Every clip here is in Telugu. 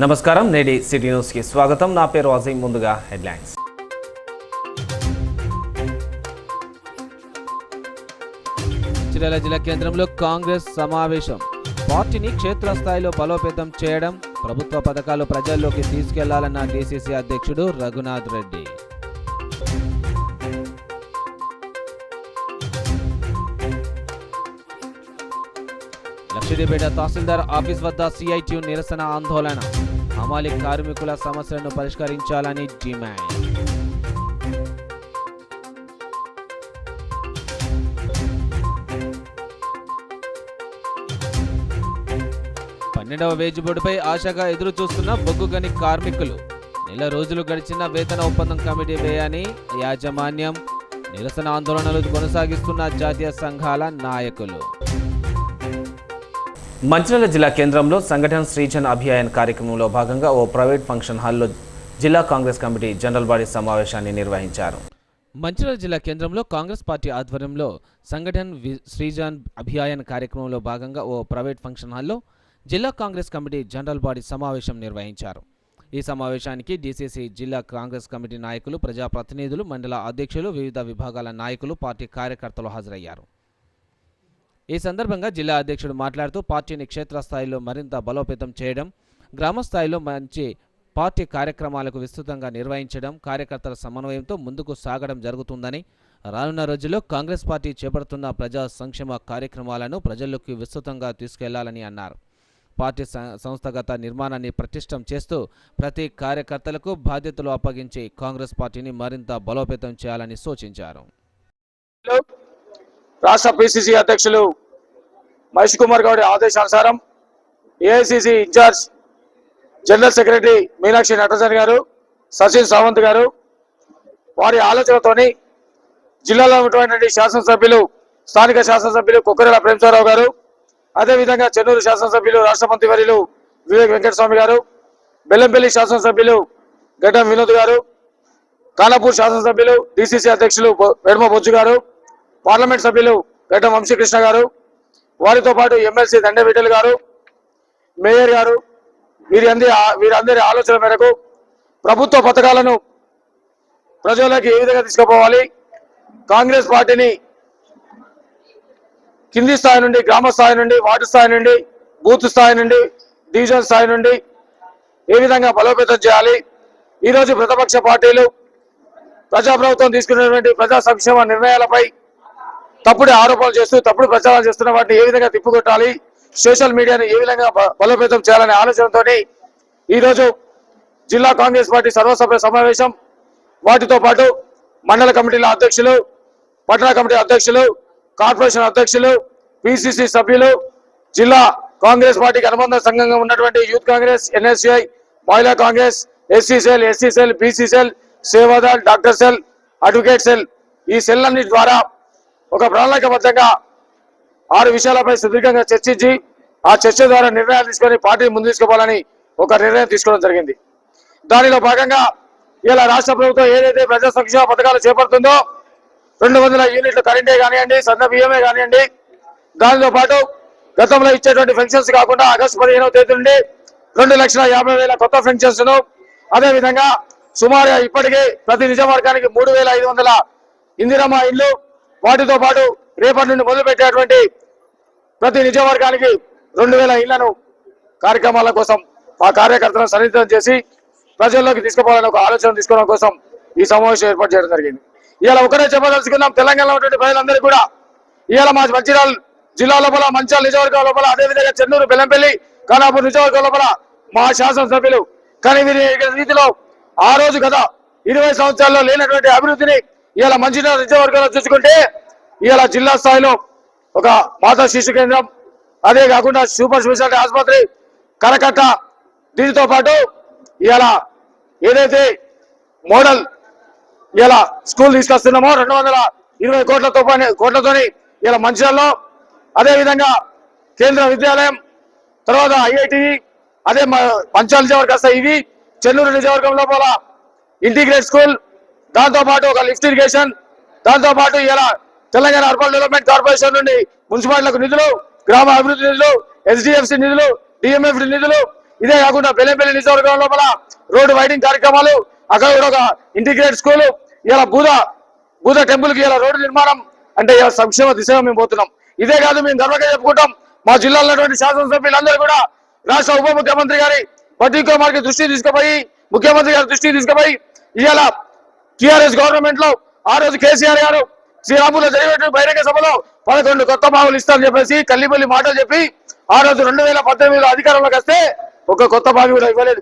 నమస్కారం, నేడి సిటీ న్యూస్ కి స్వాగతం. నా పేరు అజీం. ముందుగా హెడ్లైన్స్. మంచిర్యాల జిల్లా కేంద్రంలో కాంగ్రెస్ సమావేశం. పార్టీని క్షేత్రస్థాయిలో బలోపేతం చేయడం, ప్రభుత్వ పథకాలు ప్రజల్లోకి తీసుకెళ్లాలన్న డీసీసీ అధ్యక్షుడు రఘునాథ్ రెడ్డి. లక్షిడిపేట తహసీల్దార్ ఆఫీస్ వద్ద సిఐటియు నిరసన ఆందోళన. హమాలి కార్మికుల సమస్యలను పరిష్కరించాలని డిమాండ్. 12వ వేజ్ బోర్డుపై ఆశగా ఎదురు చూస్తున్న బొగ్గుగని కార్మికులు. నెల రోజులు గడిచిన వేతన ఒప్పందం కమిటీ వేయని యాజమాన్యం. నిరసన ఆందోళనలు కొనసాగిస్తున్న జాతీయ సంఘాల నాయకులు. మంచిర్యాల జిల్లా కేంద్రంలో సంఘటన సృజన్ అభియాన్ కార్యక్రమంలో భాగంగా ఓ ప్రైవేట్ ఫంక్షన్ హాల్లో జిల్లా కాంగ్రెస్ కమిటీ జనరల్ బాడీ సమావేశాన్ని నిర్వహించారు. మంచిర్యాల జిల్లా కేంద్రంలో కాంగ్రెస్ పార్టీ ఆధ్వర్యంలో సంఘటన్ సృజన్ అభియాన్ కార్యక్రమంలో భాగంగా ఓ ప్రైవేట్ ఫంక్షన్ హాల్లో జిల్లా కాంగ్రెస్ కమిటీ జనరల్ బాడీ సమావేశం నిర్వహించారు. ఈ సమావేశానికి డీసీసీ జిల్లా కాంగ్రెస్ కమిటీ నాయకులు, ప్రజాప్రతినిధులు, మండల అధ్యక్షులు, వివిధ విభాగాల నాయకులు, పార్టీ కార్యకర్తలు హాజరయ్యారు. ఈ సందర్భంగా జిల్లా అధ్యక్షుడు మాట్లాడుతూ పార్టీని క్షేత్రస్థాయిలో మరింత బలోపేతం చేయడం, గ్రామ స్థాయిలో మంచి పార్టీ కార్యక్రమాలకు విస్తృతంగా నిర్వహించడం, కార్యకర్తల సమన్వయంతో ముందుకు సాగడం జరుగుతుందని, రానున్న రోజుల్లో కాంగ్రెస్ పార్టీ చేపడుతున్న ప్రజా సంక్షేమ కార్యక్రమాలను ప్రజల్లోకి విస్తృతంగా తీసుకెళ్లాలని అన్నారు. పార్టీ సంస్థాగత నిర్మాణాన్ని పటిష్టం చేస్తూ ప్రతి కార్యకర్తలకు బాధ్యతలు అప్పగించి కాంగ్రెస్ పార్టీని మరింత బలోపేతం చేయాలని సూచించారు. రాష్ట్ర పిసిసి అధ్యక్షులు మహేష్ కుమార్ గౌడ్ ఆదేశానుసారం AICC in-charge general secretary Meenakshi Natarajan గారు, సచిన్ సావంత్ గారు వారి ఆలోచనతోని జిల్లాలో ఉన్నటువంటి శాసనసభ్యులు, స్థానిక శాసనసభ్యులు కొక్కరెల ప్రేమసారావు గారు, అదేవిధంగా చెన్నూరు శాసనసభ్యులు రాష్ట్ర మంత్రివర్యులు వివేక్ వెంకటస్వామి గారు, బెల్లంపల్లి శాసనసభ్యులు గడ్డం వినోద్ గారు, ఖానాపూర్ శాసనసభ్యులు డిసిసి అధ్యక్షులు వెడమ బొజ్జు గారు, పార్లమెంట్ సభ్యులు గడ్డం వంశీకృష్ణ గారు, వారితో పాటు ఎమ్మెల్సీ దండవిఠల్ గారు, మేయర్ గారు, వీరందరి ఆలోచన మేరకు ప్రభుత్వ పథకాలను ప్రజలకు ఏ విధంగా తీసుకుపోవాలి, కాంగ్రెస్ పార్టీని కింది స్థాయి నుండి, గ్రామ స్థాయి నుండి, వార్డు స్థాయి నుండి, బూత్ స్థాయి నుండి, డివిజన్ స్థాయి నుండి ఏ విధంగా బలోపేతం చేయాలి, ఈరోజు ప్రతిపక్ష పార్టీలు ప్రజాప్రభుత్వం తీసుకున్నటువంటి ప్రజా సంక్షేమ నిర్ణయాలపై తప్పుడు ఆరోపణలు చేస్తూ తప్పుడు ప్రచారాలు చేస్తున్న వాటిని ఏ విధంగా తిప్పుకొట్టాలి, సోషల్ మీడియాను ఏ విధంగా బలోపేతం చేయాలనే ఆలోచనతో ఈరోజు జిల్లా కాంగ్రెస్ పార్టీ సర్వసభ్య సమావేశం, వాటితో పాటు మండల కమిటీల అధ్యక్షులు, పట్టణ కమిటీ అధ్యక్షులు, కార్పొరేషన్ అధ్యక్షులు, పిసిసి సభ్యులు, జిల్లా కాంగ్రెస్ పార్టీకి అనుబంధ సంఘంగా ఉన్నటువంటి యూత్ కాంగ్రెస్, ఎన్ఎస్యుఐ, మహిళా Congress, SC cell, SC cell, BC cell, Seva Dal, doctor cell, advocate cell, ఈ సెల్ అన్నిటి ద్వారా ఒక ప్రణాళికబద్ధంగా 6 విషయాలపై సుదీర్ఘంగా చర్చించి ఆ చర్చ ద్వారా నిర్ణయాలు తీసుకొని పార్టీని ముందు తీసుకుపోవాలని ఒక నిర్ణయం తీసుకోవడం జరిగింది. దానిలో భాగంగా ఇలా రాష్ట్ర ప్రభుత్వం ఏదైతే ప్రజా సంక్షేమ పథకాలు చేపడుతుందో 200 యూనిట్లు కరెంటే కానివ్వండి, సన్న బియ్యమే కానివ్వండి, దానితో పాటు గతంలో ఇచ్చేటువంటి పెన్షన్స్ కాకుండా ఆగస్టు 15వ తేదీ నుండి 2,50,000 కొత్త పెన్షన్స్ ను, అదేవిధంగా సుమారు ఇప్పటికే ప్రతి నిజవర్గానికి 3,500 ఇందిరమ్మ ఇళ్లు, వాటితో పాటు రేపటి నుండి మొదలుపెట్టేటువంటి ప్రతి నిజవర్గానికి 2,000 ఇళ్లను కార్యక్రమాల కోసం మా కార్యకర్తలను సన్నిహితం చేసి ప్రజల్లోకి తీసుకుపోవాలని ఒక ఆలోచన తీసుకోవడం కోసం ఈ సమావేశం ఏర్పాటు చేయడం జరిగింది. ఇవాళ ఒకటే చెప్పదలుచుకున్నాం, తెలంగాణలో ఉన్నటువంటి ప్రజలందరూ కూడా ఇవాళ మా మంచిర్యాల జిల్లా లోపల, మంచిర్యాల నియోజకవర్గం లోపల, అదేవిధంగా చెన్నూరు, బెల్లంపల్లి, ఖానాపూర్ నియోజకవర్గం లోపల మా శాసనసభ్యులు కానీ వీరి రీతిలో ఆ రోజు గత 20 సంవత్సరాల్లో లేనటువంటి అభివృద్ధిని ఇవాళ మంచిర్యాల నియోజకవర్గంలో చూసుకుంటే ఇవాళ జిల్లా స్థాయిలో ఒక మాతా శిశు కేంద్రం, అదే కాకుండా సూపర్ స్పెషాలిటీ ఆసుపత్రి, కరకట్ట, దీనితో పాటు ఇవాళ ఏదైతే మోడల్ ఇలా స్కూల్ తీసుకొస్తున్నామో 220 కోట్లతోని ఇలా మంచిర్యాలలో, అదేవిధంగా కేంద్ర విద్యాలయం, తర్వాత ఐఐటి, అదే మంచిర్యాల నియోజకవర్గం వస్తాయి. ఇవి చెన్నూరు నియోజకవర్గం లోపల ఇంటిగ్రేట్ స్కూల్, దాంతోపాటు ఒక లిఫ్ట్ ఇరిగేషన్, దాంతోపాటు ఇలా తెలంగాణ అర్బన్ డెవలప్మెంట్ కార్పొరేషన్ నుండి మున్సిపాలిటీలకు నిధులు, గ్రామ అభివృద్ధి నిధులు, ఎస్డిఎఫ్సి నిధులు, డిఎంఎఫ్ నిధులు, ఇదే కాకుండా బెల్లంపల్లి నియోజకవర్గం లోపల రోడ్డు వైడింగ్ కార్యక్రమాలు, అక్కడ కూడా ఒక ఇంటిగ్రేటెడ్ స్కూల్, ఇలా బూద టెంపుల్ కి ఇలా రోడ్డు నిర్మాణం, అంటే ఇలా సంక్షేమ దిశగా మేము పోతున్నాం. ఇదే కాదు, మేము గర్వంగా చెప్పుకుంటాం, మా జిల్లాలో ఉన్నటువంటి శాసనసభ్యులందరూ కూడా రాష్ట్ర ఉప ముఖ్యమంత్రి గారి ప్రతి కుమార్కి దృష్టి తీసుకుపోయి, ముఖ్యమంత్రి గారి దృష్టికి తీసుకుపోయి, ఇవాళ టిఆర్ఎస్ గవర్నమెంట్ లో ఆ రోజు కేసీఆర్ గారు శ్రీరాములో జరిగినటువంటి బహిరంగ సభలో 11 కొత్త బావులు ఇస్తారని చెప్పేసి కల్లిపల్లి మాటలు చెప్పి ఆ రోజు 2018లో అధికారంలోకి వస్తే ఒక కొత్త బావి కూడా ఇవ్వలేదు.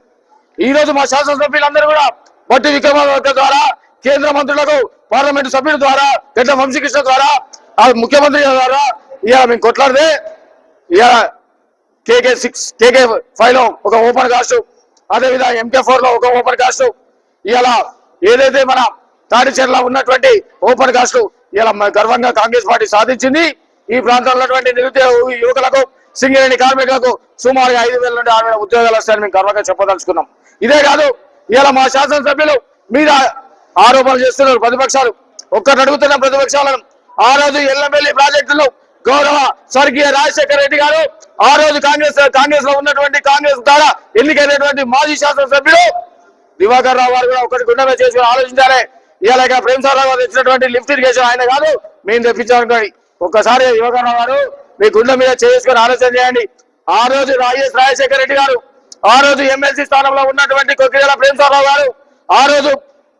ఈ రోజు మా శాసనసభ్యులందరూ కూడా పొట్టి విక్రమార్క ద్వారా, కేంద్ర మంత్రులకు, పార్లమెంటు సభ్యుల ద్వారా, గడ్డ వంశీకృష్ణ ద్వారా, ఆ ముఖ్యమంత్రి ద్వారా ఇవాళ మేము కొట్లాడితే ఇవాళ KK6 KK5 లో ఒక ఓపెన్ కాస్ట్, అదేవిధంగా MK4 లో ఒక ఓపెన్ కాస్ట్, ఇవాళ ఏదైతే మన తాడిచెర్ల ఉన్నటువంటి ఓపెన్ కాస్ట్ ఇలా గర్వంగా కాంగ్రెస్ పార్టీ సాధించింది. ఈ ప్రాంతంలో ఉన్నటువంటి నిరుద్యోగ యువకులకు, సింగరేణి కార్మికులకు సుమారుగా 5,000 నుండి 6,000 ఉద్యోగాలు వస్తాయని మేము గర్వంగా చెప్పదలుచుకున్నాం. ఇదే కాదు, ఇలా మా శాసనసభ్యులు మీద ఆరోపణలు చేస్తున్నారు ప్రతిపక్షాలు. ఒక్కటి అడుగుతున్న ప్రతిపక్షాలను, ఆ రోజు ఎల్లంపల్లి ప్రాజెక్టులు గౌరవ స్వర్గీయ రాజశేఖర రెడ్డి గారు, ఆ రోజు కాంగ్రెస్ లో ఉన్నటువంటి కాంగ్రెస్ ద్వారా ఎన్నికైనటువంటి మాజీ శాసనసభ్యులు దివాకర్ రావు గారు కూడా ఒకటి గుండె చేసుకుని ఆలోచించాలి. ఇలాగ ప్రేమసాగర్ రావు గారు తెచ్చినటువంటి లిఫ్ట్ ఇరిగేషన్ ఆయన కాదు, మేము తెప్పించామనుకోండి. ఒక్కసారి దివాకర్ రావు గారు మీ గుండె మీద చేసుకుని ఆలోచన చేయండి. ఆ రోజు రాజశేఖర రెడ్డి గారు, ఆ రోజు ఎమ్మెల్సీ స్థానంలో ఉన్నటువంటి కొక్కిరేల ప్రేమసాగర్ రావు గారు, ఆ రోజు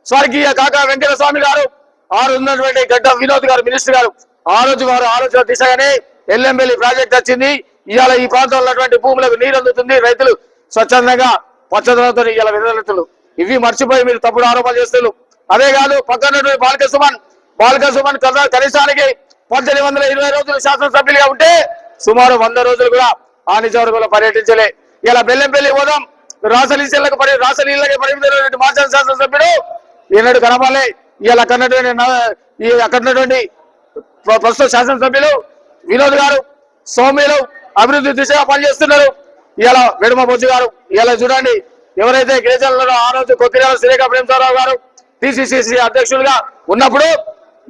స్వర్గీయ కాకా వెంకట స్వామి గారు, ఆ రోజు ఉన్నటువంటి గడ్డ వినోద్ గారు మినిస్టర్ గారు, ఆ రోజు వారు ఆలోచన దిశగానే ఎల్లంపల్లి ప్రాజెక్ట్ వచ్చింది. ఇవాళ ఈ ప్రాంతంలో ఉన్నటువంటి భూములకు నీరు అందుతుంది, రైతులు స్వచ్ఛందంగా పచ్చదనంతో ఇవాళ విడుదలతులు. ఇవి మర్చిపోయి మీరు తప్పుడు ఆరోపణలు చేస్తున్నారు. అదే కాదు, పక్కన బాల్క సుమన్ కనీసానికి 1820 రోజులు శాసనసభ్యులుగా ఉంటే సుమారు 100 రోజులు కూడా ఆ నియోజకవర్గంలో పర్యటించలే. ఇలా బెల్లంపల్లి హోదాం రాసలీలకి పరిమితమైనటువంటి మాజీ శాసనసభ్యుడు ఈనాడు కనపాలే. ఇలా అక్కడున్నటువంటి ప్రస్తుత శాసనసభ్యులు వినోద్ గారు, సౌమ్యులు అభివృద్ధి దిశగా పనిచేస్తున్నారు. ఇలా వెడుమ బొజ్జు గారు, ఇలా చూడండి ఎవరైతే గిరిజనులలో ఆ రోజు కొక్కిరేల శ్రీరేఖ ప్రేమసాగర్ గారు TCCC అధ్యక్షులుగా ఉన్నప్పుడు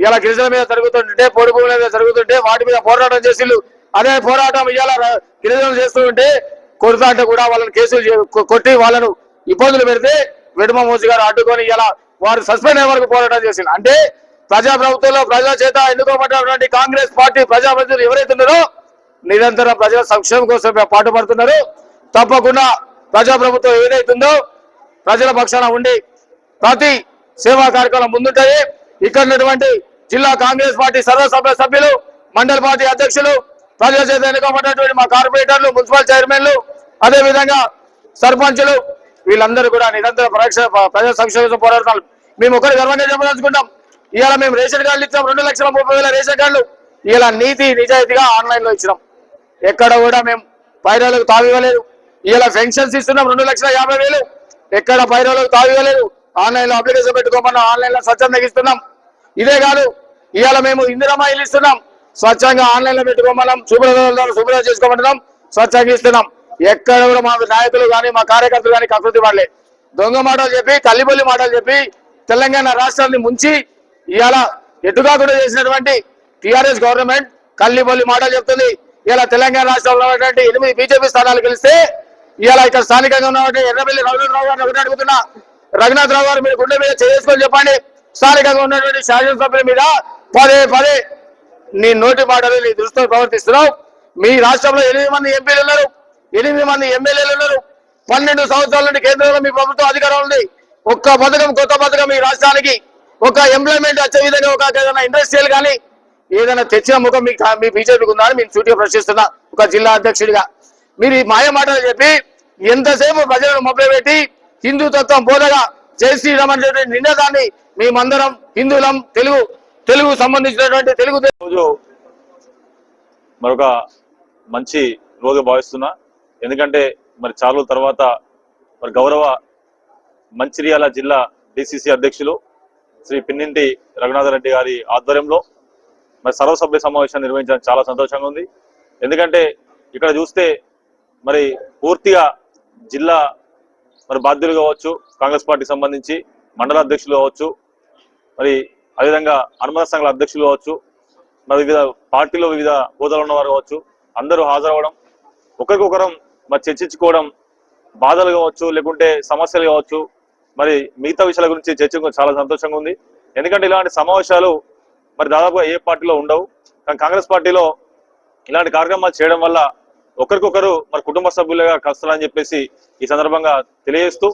ఇలా గిరిజనుల మీద జరుగుతుంటే, పొడి భూముల మీద జరుగుతుంటే వాటి మీద పోరాటం చేసిళ్ళు. అదే పోరాటం ఇవాళ గిరిజనులు చేస్తుంటే కొడతా అంటే కూడా వాళ్ళని కేసులు కొట్టి వాళ్ళను ఇబ్బందులు పెడితే వెడుమ మోజు గారు అడ్డుకొని ఇలా వారు సస్పెండ్ అయ్యే వరకు పోరాటం చేసిండు. అంటే ప్రజాప్రభుత్వంలో ప్రజల చేత ఎన్నుకోబడినటువంటి కాంగ్రెస్ పార్టీ ప్రజాప్రతినిధులు ఎవరైతే ఉన్నారో నిరంతరం ప్రజల సంక్షేమం కోసం పాటుపడుతున్నారు. తప్పకుండా ప్రజాప్రభుత్వం ఏదైతుందో ప్రజల పక్షాన ఉండి ప్రతి సేవా కార్యక్రమం ముందుంటాయి. ఇక్కడ ఉన్నటువంటి జిల్లా కాంగ్రెస్ పార్టీ సర్వసభ్య సభ్యులు, మండల పార్టీ అధ్యక్షులు, ప్రజల చేత ఎన్నుకోబడినటువంటి మా కార్పొరేటర్లు, మున్సిపల్ చైర్మన్లు, అదే విధంగా సర్పంచులు, వీళ్ళందరూ కూడా నిరంతర ప్రజల సంక్షేమ పోరాటాలు. మేము ఒకటి గర్వంగా చెప్పదలుచుకుంటాం. ఇవాళ మేము రేషన్ కార్డులు ఇచ్చాం, 2,30,000 రేషన్ కార్డులు ఇలా నీతి నిజాయితీగా ఆన్లైన్ లో ఇచ్చినాం. ఎక్కడ కూడా మేము పైరోలకు తావివ్వలేదు. ఇలా పెన్షన్స్ ఇస్తున్నాం 2,50,000, ఎక్కడ పైరోలకు తావివ్వలేదు. ఆన్లైన్ లో అప్లికేషన్ పెట్టుకోమన్నా ఆన్లైన్ లో స్వచ్ఛందంగా ఇస్తున్నాం. ఇదే కాదు, ఇవాళ మేము ఇందిరమ్మ ఇల్లు ఇస్తున్నాం, స్వచ్ఛంగా ఆన్లైన్ లో పెట్టుకోమన్నాం, శుభ్రం చేసుకోమంటున్నాం, స్వచ్ఛంగా ఇస్తున్నాం. ఎక్కడ కూడా మా నాయకులు కానీ మా కార్యకర్తలు కానీ కకృతి పడలే. దొంగ మాటలు చెప్పి, కల్లిబొల్లి మాటలు చెప్పి తెలంగాణ రాష్ట్రాన్ని ముంచి ఇవాళ ఎటుగా కూడా చేసినటువంటి టిఆర్ఎస్ గవర్నమెంట్ కల్లిబొల్లి మాటలు చెప్తుంది. ఇలా తెలంగాణ రాష్ట్రంలో ఉన్నటువంటి 8 బీజేపీ స్థానాలు గెలిస్తే ఇవాళ ఇక్కడ స్థానికంగా ఉన్నటువంటి ఎర్రబెల్లి రఘునాథరావు గారిని ఒకటి అడుగుతున్నా, రఘునాథరావు గారు మీరు గుండె మీద చేసుకొని చెప్పండి, స్థానికంగా ఉన్నటువంటి శాసనసభ్యుల మీద పదే నీ నోటి మాటలు నీ దృష్టితో ప్రవర్తిస్తున్నావు. మీ రాష్ట్రంలో 8 మంది ఎంపీలు ఉన్నారు, 8 మంది ఎమ్మెల్యేలు ఉన్నారు. 12 సంవత్సరాల నుండి కేంద్రంలో మీ ప్రభుత్వం అధికారం ఉంది. ఒక్క పథకం, కొత్త పథకం ఈ రాష్ట్రానికి, ఒక ఎంప్లాయ్మెంట్ వచ్చే విధంగా ఒక ఏదైనా ఇండస్ట్రియల్ కానీ ఏదైనా తెచ్చిన ముఖం మీ బీజేపీకి ఉందా అని మేము సూటిగా ప్రశ్నిస్తున్నా. ఒక జిల్లా అధ్యక్షుడిగా మీరు ఈ మాయ మాటలు చెప్పి ఎంతసేపు ప్రజలను మొదలుపెట్టి హిందూతత్వం బోధగా జై శ్రీరామ్ అనేటువంటి నినాదాన్ని మేమందరం హిందువులం, తెలుగు సంబంధించినటువంటి తెలుగు రోజు మరొక మంచి రోజు భావిస్తున్నా. ఎందుకంటే మరి చాలా రోజుల తర్వాత మరి గౌరవ మంచిర్యాల జిల్లా డిసిసి అధ్యక్షులు శ్రీ పిన్నింటి రఘునాథరెడ్డి గారి ఆధ్వర్యంలో మరి సర్వసభ్య సమావేశాన్ని నిర్వహించడం చాలా సంతోషంగా ఉంది. ఎందుకంటే ఇక్కడ చూస్తే మరి పూర్తిగా జిల్లా మరి బాధ్యులు కావచ్చు, కాంగ్రెస్ పార్టీకి సంబంధించి మండల అధ్యక్షులు కావచ్చు, మరి అదేవిధంగా అనుమత సంఘాల అధ్యక్షులు కావచ్చు, మరి వివిధ పార్టీలో వివిధ హోదాలు ఉన్నవారు కావచ్చు, అందరూ హాజరవడం, ఒకరికొకరం మరి చర్చించుకోవడం బాధలు కావచ్చు, లేకుంటే సమస్యలు కావచ్చు, మరి మిగతా విషయాల గురించి చర్చకు చాలా సంతోషంగా ఉంది. ఎందుకంటే ఇలాంటి సమావేశాలు మరి దాదాపుగా ఏ పార్టీలో ఉండవు. కానీ కాంగ్రెస్ పార్టీలో ఇలాంటి కార్యక్రమాలు చేయడం వల్ల ఒకరికొకరు మరి కుటుంబ సభ్యులుగా కలుస్తారని చెప్పేసి ఈ సందర్భంగా తెలియజేస్తూ,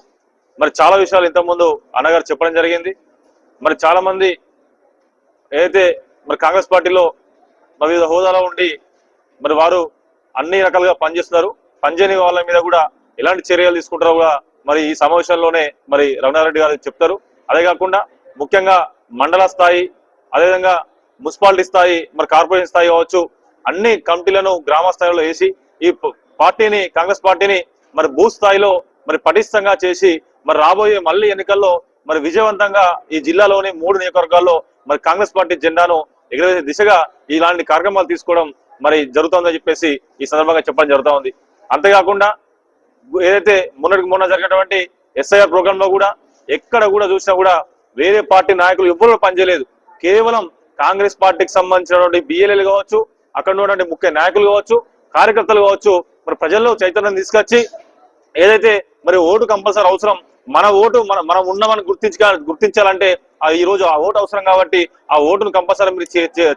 మరి చాలా విషయాలు ఇంతకుముందు అన్నగారు చెప్పడం జరిగింది. మరి చాలా మంది ఏదైతే మరి కాంగ్రెస్ పార్టీలో మరి వివిధ హోదాలో ఉండి మరి వారు అన్ని రకాలుగా పనిచేస్తున్నారు, పనిచేయని వాళ్ళ మీద కూడా ఎలాంటి చర్యలు తీసుకుంటారో కూడా మరి ఈ సమావేశంలోనే మరి రఘునాథరెడ్డి గారు చెప్తారు. అదే కాకుండా ముఖ్యంగా మండల స్థాయి, అదేవిధంగా మున్సిపాలిటీ స్థాయి, మరి కార్పొరేషన్ స్థాయి కావచ్చు, అన్ని కమిటీలను గ్రామ స్థాయిలో వేసి ఈ పార్టీని, కాంగ్రెస్ పార్టీని మరి బూత్ స్థాయిలో మరి పటిష్టంగా చేసి మరి రాబోయే మళ్ళీ ఎన్నికల్లో మరి విజయవంతంగా ఈ జిల్లాలోని 3 నియోజకవర్గాల్లో మరి కాంగ్రెస్ పార్టీ జెండాను ఎగరవేసే దిశగా ఇలాంటి కార్యక్రమాలు తీసుకోవడం మరి జరుగుతుందని చెప్పేసి ఈ సందర్భంగా చెప్పడం జరుగుతూ ఉంది. అంతేకాకుండా ఏదైతే మొన్న జరిగినటువంటి SIR ప్రోగ్రామ్ లో కూడా ఎక్కడ కూడా చూసినా కూడా వేరే పార్టీ నాయకులు ఎవ్వరూ పనిచేయలేదు. కేవలం కాంగ్రెస్ పార్టీకి సంబంధించినటువంటి BLL కావచ్చు, అక్కడ ఉన్నటువంటి ముఖ్య నాయకులు కావచ్చు, కార్యకర్తలు కావచ్చు, మరి ప్రజల్లో చైతన్యం తీసుకొచ్చి ఏదైతే మరి ఓటు కంపల్సరీ అవసరం, మన ఓటు మనం ఉన్నామని గుర్తించాలంటే ఈ రోజు ఆ ఓటు అవసరం కాబట్టి ఆ ఓటును కంపల్సరీ మీరు